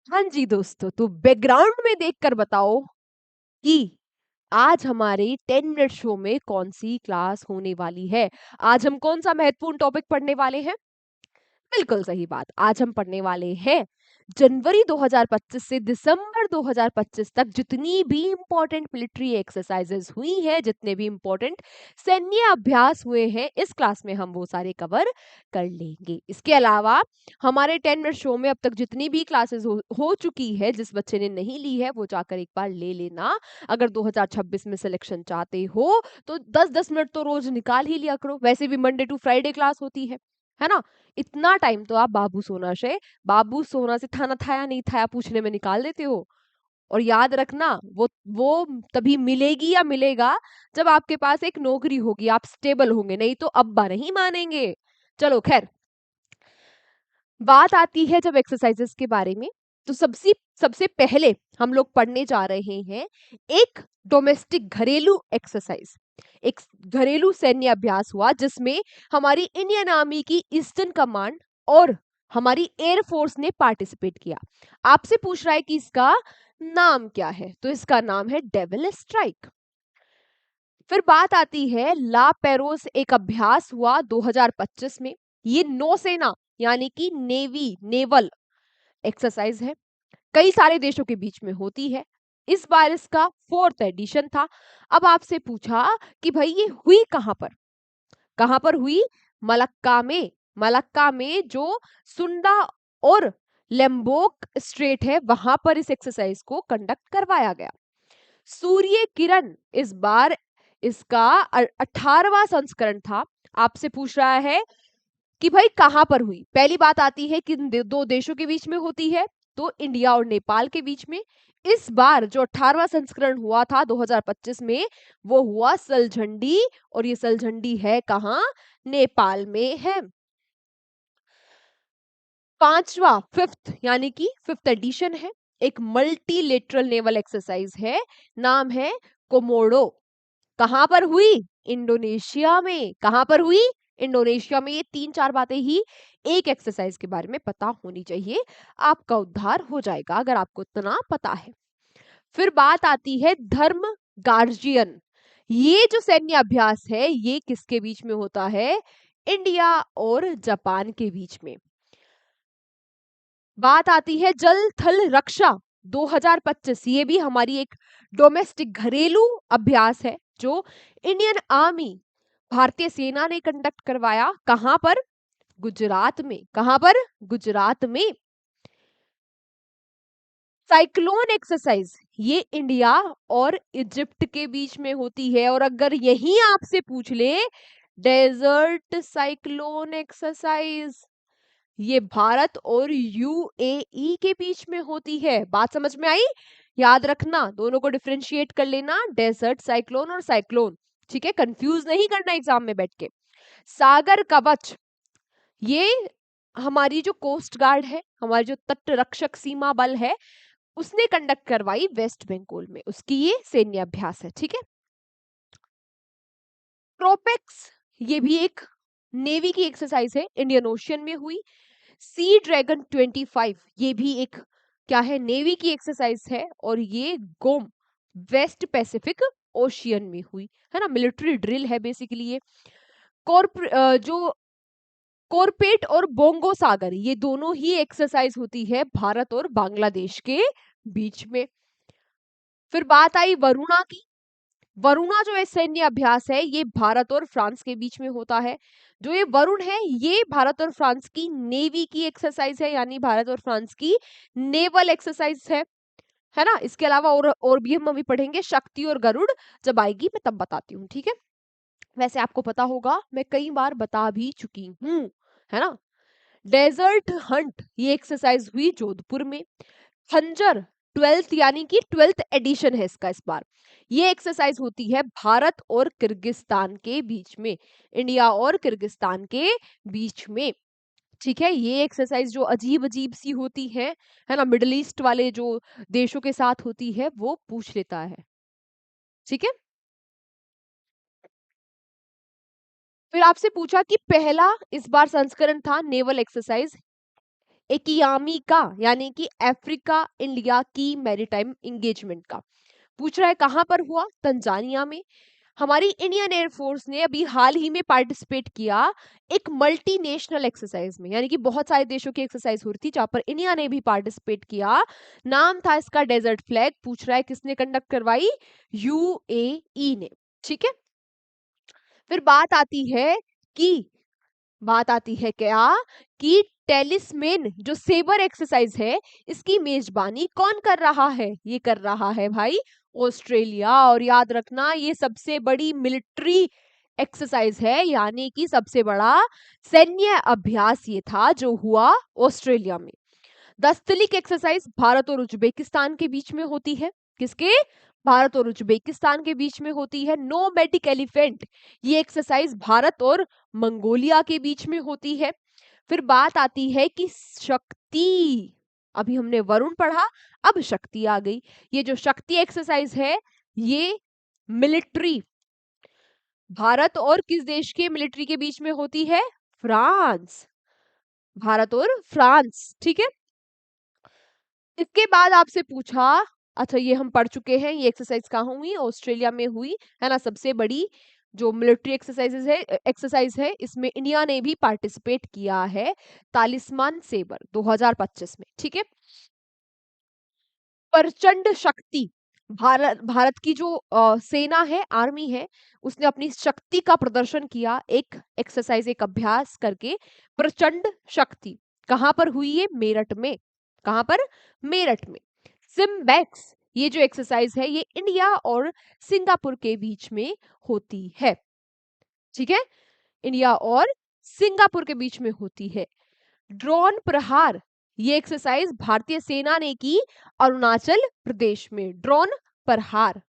हाँ जी दोस्तों, तो बैकग्राउंड में देखकर बताओ कि आज हमारे 10 मिनट शो में कौन सी क्लास होने वाली है। आज हम कौन सा महत्वपूर्ण टॉपिक पढ़ने वाले हैं? बिल्कुल सही बात। आज हम पढ़ने वाले हैं जनवरी 2025 से दिसंबर 2025 तक जितनी भी इंपॉर्टेंट मिलिट्री एक्सरसाइजेस हुई हैं, जितने भी इंपॉर्टेंट सैन्य अभ्यास हुए हैं, इस क्लास में हम वो सारे कवर कर लेंगे। इसके अलावा हमारे 10 मिनट शो में अब तक जितनी भी क्लासेस हो चुकी है, जिस बच्चे ने नहीं ली है वो जाकर एक बार ले लेना। अगर 2026 में सिलेक्शन चाहते हो तो 10-10 मिनट तो रोज निकाल ही लिया करो। वैसे भी मंडे टू फ्राइडे क्लास होती है ना? इतना टाइम तो आप बाबू सोना से बाबू सोना से थाना थाया नहीं थाया पूछने में निकाल देते हो। और याद रखना, वो तभी मिलेगी या मिलेगा जब आपके पास एक नौकरी होगी, आप स्टेबल होंगे, नहीं तो अब्बा नहीं मानेंगे। चलो खैर, बात आती है जब एक्सरसाइजेस के बारे में, तो सबसे सबसे पहले हम लोग पढ़ने जा रहे हैं एक डोमेस्टिक घरेलू एक्सरसाइज। एक घरेलू सैन्य अभ्यास हुआ जिसमें हमारी इंडियन आर्मी की ईस्टर्न कमांड और हमारी एयर फोर्स ने पार्टिसिपेट किया। आपसे पूछ रहा है कि इसका नाम क्या है, तो इसका नाम है डेविल स्ट्राइक। फिर बात आती है ला पेरोस, एक अभ्यास हुआ 2025 में। ये नौसेना यानी कि नेवल एक्सरसाइज है, कई सारे देशों के बीच में होती है। इस बार इसका 4th एडिशन था। अब आपसे पूछा कि भाई ये हुई कहां पर हुई? मलक्का में। मलक्का में जो सुंडा और लेम्बोक स्ट्रेट है, वहां पर इस एक्सरसाइज को कंडक्ट करवाया गया। सूर्य किरण इस बार इसका 18वां संस्करण था। आपसे पूछ रहा है कि भाई कहां पर हुई? पहली बात आती है कि दो देशों के बीच में होती है, तो इंडिया और नेपाल के बीच में। इस बार जो 18वां संस्करण हुआ था 2025 में, वो हुआ सलझंडी, और ये सलझंडी है कहां? नेपाल में है। पांचवा, फिफ्थ यानी कि फिफ्थ एडिशन है, एक मल्टीलेटरल नेवल एक्सरसाइज है, नाम है कोमोडो। कहां पर हुई? इंडोनेशिया में। कहां पर हुई? इंडोनेशिया में। ये 3-4 बातें ही एक एक्सरसाइज के बारे में पता होनी चाहिए, आपका उद्धार हो जाएगा अगर आपको इतना पता है। फिर बात आती है धर्म गार्जियन। ये जो सैन्य अभ्यास है, ये किसके बीच में होता है? इंडिया और जापान के बीच में। बात आती है जल थल रक्षा 2025। ये भी हमारी एक डोमेस्टिक घरेलू अभ्यास है जो इंडियन आर्मी, भारतीय सेना ने कंडक्ट करवाया। कहां पर? गुजरात में। कहां पर? गुजरात में। साइक्लोन एक्सरसाइज, ये इंडिया और इजिप्ट के बीच में होती है। और अगर यही आपसे पूछ ले डेजर्ट साइक्लोन एक्सरसाइज, ये भारत और यूएई के बीच में होती है। बात समझ में आई? याद रखना, दोनों को डिफरेंशिएट कर लेना, डेजर्ट साइक्लोन और साइक्लोन। ठीक है, कंफ्यूज नहीं करना एग्जाम में बैठ के। सागर कवच, ये हमारी जो कोस्ट गार्ड है, हमारी जो तट रक्षक सीमा बल है, उसने कंडक्ट करवाई वेस्ट बंगाल में, उसकी ये सैन्य अभ्यास है। ठीक है। ट्रोपेक्स, ये भी एक नेवी की एक्सरसाइज है, इंडियन ओशियन में हुई। सी ड्रैगन 25, ये भी एक क्या है? नेवी की एक्सरसाइज है, और ये गोम वेस्ट पैसिफिक ओशियन में हुई, है ना? मिलिट्री ड्रिल है बेसिकली ये। जो कोरपेट और बोंगो सागर, ये दोनों ही एक्सरसाइज होती है भारत और बांग्लादेश के बीच में। फिर बात आई वरुणा की। वरुणा जो है सैन्य अभ्यास है, ये भारत और फ्रांस के बीच में होता है। जो ये वरुण है, ये भारत और फ्रांस की नेवी की एक्सरसाइज है, यानी भारत और फ्रांस की नेवल एक्सरसाइज है ना? इसके अलावा और भी हम अभी पढ़ेंगे, शक्ति और गरुड़ जब आएगी मैं तब बताती हूँ। ठीक है। वैसे आपको पता होगा, मैं कई बार बता भी चुकी हूँ, है ना? डेजर्ट हंट, ये एक्सरसाइज हुई जोधपुर में। खंजर 12th यानी कि 12th एडिशन है इसका इस बार। ये एक्सरसाइज होती है भारत और किर्गिस्तान के बीच में, इंडिया और किर्गिस्तान के बीच में। ठीक है। ये एक्सरसाइज जो अजीब अजीब सी होती है ना, मिडल ईस्ट वाले जो देशों के साथ होती है, वो पूछ लेता है। ठीक है। फिर आपसे पूछा कि पहला इस बार संस्करण था नेवल एक्सरसाइज, एकियामी का यानी कि अफ्रीका इंडिया की मैरीटाइम एंगेजमेंट का। पूछ रहा है कहां पर हुआ, तंजानिया में। हमारी इंडियन एयरफोर्स ने अभी हाल ही में पार्टिसिपेट किया एक मल्टीनेशनल एक्सरसाइज में, यानी कि बहुत सारे देशों की एक्सरसाइज हो रही थी जहां पर इंडिया ने भी पार्टिसिपेट किया। नाम था इसका डेजर्ट फ्लैग। पूछ रहा है किसने कंडक्ट करवाई, यूएई ने। ठीक है, फिर बात आती है क्या कि टेलिस्मेन जो सेबर एक्सरसाइज है इसकी मेजबानी कौन कर रहा है, ये कर रहा है भाई ऑस्ट्रेलिया। और याद रखना ये सबसे बड़ी मिलिट्री एक्सरसाइज है, यानी कि सबसे बड़ा सैन्य अभ्यास ये था जो हुआ ऑस्ट्रेलिया में। दस्तलिक एक्सरसाइज भारत और उज्बेकिस्तान के बीच में होती है। किसके, भारत और उज्बेकिस्तान के बीच में होती है। नोमैटिक एलिफेंट, ये एक्सरसाइज भारत और मंगोलिया के बीच में होती है। फिर बात आती है कि शक्ति, अभी हमने वरुण पढ़ा, अब शक्ति आ गई। ये जो शक्ति एक्सरसाइज है ये मिलिट्री भारत और किस देश के मिलिट्री के बीच में होती है, फ्रांस, भारत और फ्रांस। ठीक है, इसके बाद आपसे पूछा, अच्छा ये हम पढ़ चुके हैं, ये एक्सरसाइज कहाँ हुई, ऑस्ट्रेलिया में हुई है ना। सबसे बड़ी जो मिलिट्री एक्सरसाइज है इसमें इंडिया ने भी पार्टिसिपेट किया है, तालिस्मान सेबर 2025 में। ठीक है, प्रचंड शक्ति, भारत की जो सेना है, आर्मी है, उसने अपनी शक्ति का प्रदर्शन किया एक एक्सरसाइज, एक अभ्यास करके। प्रचंड शक्ति कहां पर हुई है, मेरठ में। कहां पर, मेरठ में। सिम्बैक्स, ये जो एक्सरसाइज है ये इंडिया और सिंगापुर के बीच में होती है। ठीक है, इंडिया और सिंगापुर के बीच में होती है। ड्रोन प्रहार, ये एक्सरसाइज भारतीय सेना ने की अरुणाचल प्रदेश में। ड्रोन प्रहार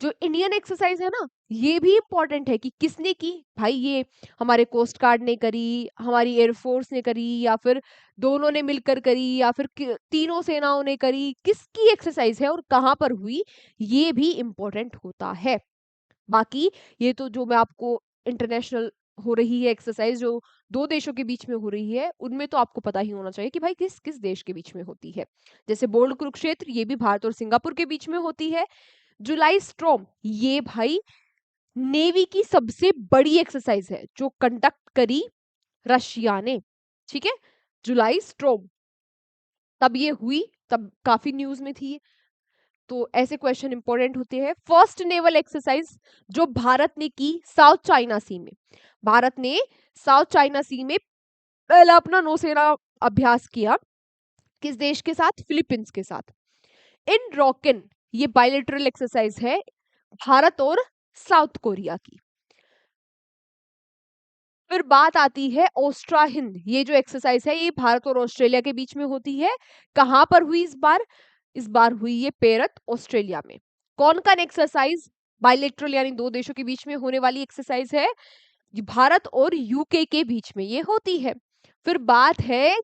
जो इंडियन एक्सरसाइज है ना, ये भी इंपॉर्टेंट है कि किसने की, भाई ये हमारे कोस्ट गार्ड ने करी, हमारी एयरफोर्स ने करी, या फिर दोनों ने मिलकर करी, या फिर तीनों सेनाओं ने करी, किसकी एक्सरसाइज है और कहां पर हुई, ये भी इंपॉर्टेंट होता है। बाकी ये तो जो मैं आपको इंटरनेशनल हो रही है एक्सरसाइज जो दो देशों के बीच में हो रही है, उनमें तो आपको पता ही होना चाहिए कि भाई किस किस देश के बीच में होती है। जैसे बोल्ड कुरुक्षेत्र, ये भी भारत और सिंगापुर के बीच में होती है। जुलाई स्ट्रॉम, ये भाई नेवी की सबसे बड़ी एक्सरसाइज है जो कंडक्ट करी रशिया ने। ठीक है, जुलाई स्ट्रॉम तब ये हुई, तब काफी न्यूज में थी। तो ऐसे क्वेश्चन इंपॉर्टेंट होते हैं। फर्स्ट नेवल एक्सरसाइज जो भारत ने की साउथ चाइना सी में, भारत ने साउथ चाइना सी में पहला अपना नौसेना अभ्यास किया। किस देश के साथ, फिलीपींस के साथ। इन रॉकिन, ये बायलैटरल एक्सरसाइज है भारत और साउथ कोरिया की। फिर बात आती है ओस्ट्रा हिंद, ये जो एक्सरसाइज है ये भारत और ऑस्ट्रेलिया के बीच में होती है। कहां पर हुई इस बार, इस बार हुई ये पेरथ, ऑस्ट्रेलिया में। कौन कौन एक्सरसाइज, बायलैटरल यानी दो देशों के बीच में होने वाली एक्सरसाइज है, भारत और यूके के बीच में ये होती है। फिर बात है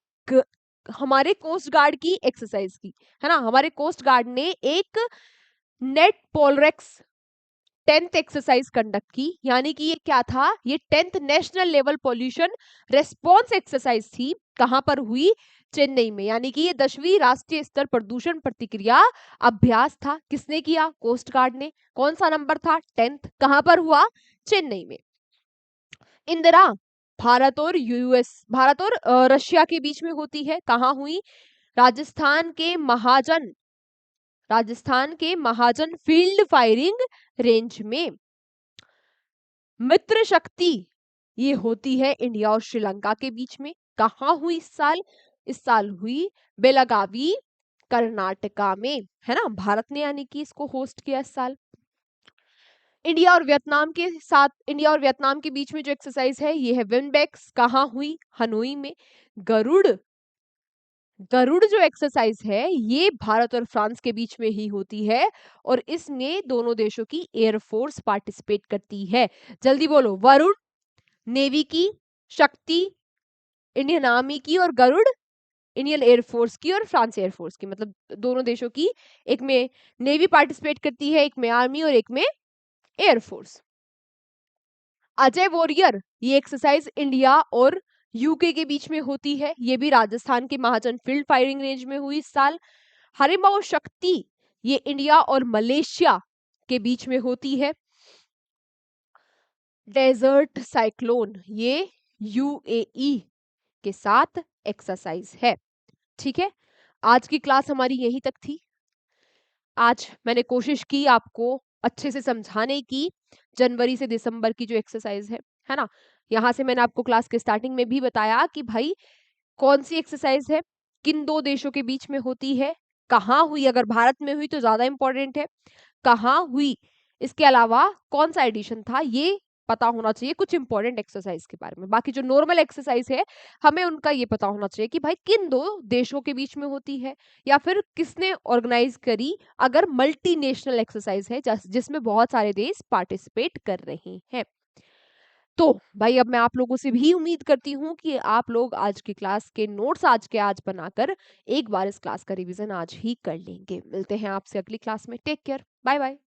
हमारे कोस्ट गार्ड की एक्सरसाइज की, है ना। हमारे कोस्ट गार्ड ने एक नेट पोलरेक्स 10th एक्सरसाइज कंडक्ट की, यानी कि ये क्या था, ये 10th national level pollution response exercise थी। कहां पर हुई, चेन्नई में। यानी कि ये 10वीं राष्ट्रीय स्तर प्रदूषण प्रतिक्रिया अभ्यास था। किसने किया, कोस्ट गार्ड ने। कौन सा नंबर था, 10th। कहां पर हुआ, चेन्नई में। इंदिरा, भारत और रशिया के बीच में होती है। कहां हुई, राजस्थान के महाजन फील्ड फायरिंग रेंज में। मित्र शक्ति, ये होती है इंडिया और श्रीलंका के बीच में। कहां हुई इस साल हुई बेलागावी, कर्नाटका में, है ना। भारत ने यानी कि इसको होस्ट किया इस साल। इंडिया और वियतनाम के बीच में जो एक्सरसाइज है ये है विनबेक्स। कहां हुई, हनोई में। गरुड़ गरुड़ जो एक्सरसाइज है ये भारत और फ्रांस के बीच में ही होती है, और इसमें दोनों देशों की एयरफोर्स पार्टिसिपेट करती है। जल्दी बोलो, वरुण नेवी की, शक्ति इंडियन आर्मी की, और गरुड़ इंडियन एयरफोर्स की और फ्रांस एयरफोर्स की। मतलब दोनों देशों की, एक में नेवी पार्टिसिपेट करती है, एक में आर्मी और एक में एयरफोर्स। अजय वॉरियर, ये एक्सरसाइज इंडिया और यूके के बीच में होती है, ये भी राजस्थान के महाजन फील्ड फायरिंग रेंज में हुई इस साल। हरिम्बाओ शक्ति ये इंडिया और मलेशिया के बीच में होती है। डेजर्ट साइक्लोन ये यूएई के साथ एक्सरसाइज है। ठीक है, आज की क्लास हमारी यहीं तक थी। आज मैंने कोशिश की आपको अच्छे से समझाने की, जनवरी से दिसंबर की जो एक्सरसाइज है ना। यहाँ से मैंने आपको क्लास के स्टार्टिंग में भी बताया कि भाई कौन सी एक्सरसाइज है, किन दो देशों के बीच में होती है, कहाँ हुई, अगर भारत में हुई तो ज्यादा इंपॉर्टेंट है, कहाँ हुई, इसके अलावा कौन सा एडिशन था, ये पता होना चाहिए कुछ इंपॉर्टेंट एक्सरसाइज के बारे में। बाकी जो नॉर्मल एक्सरसाइज है हमें उनका ये पता होना चाहिए कि भाई किन दो देशों के बीच में होती है, या फिर किसने ऑर्गेनाइज करी, अगर मल्टीनेशनल एक्सरसाइज है जिसमें बहुत सारे देश पार्टिसिपेट कर रहे हैं। तो भाई अब मैं आप लोगों से भी उम्मीद करती हूँ कि आप लोग आज की क्लास के नोट्स आज के आज बनाकर एक बार इस क्लास का रिवीजन आज ही कर लेंगे। मिलते हैं आपसे अगली क्लास में। Take care, bye bye.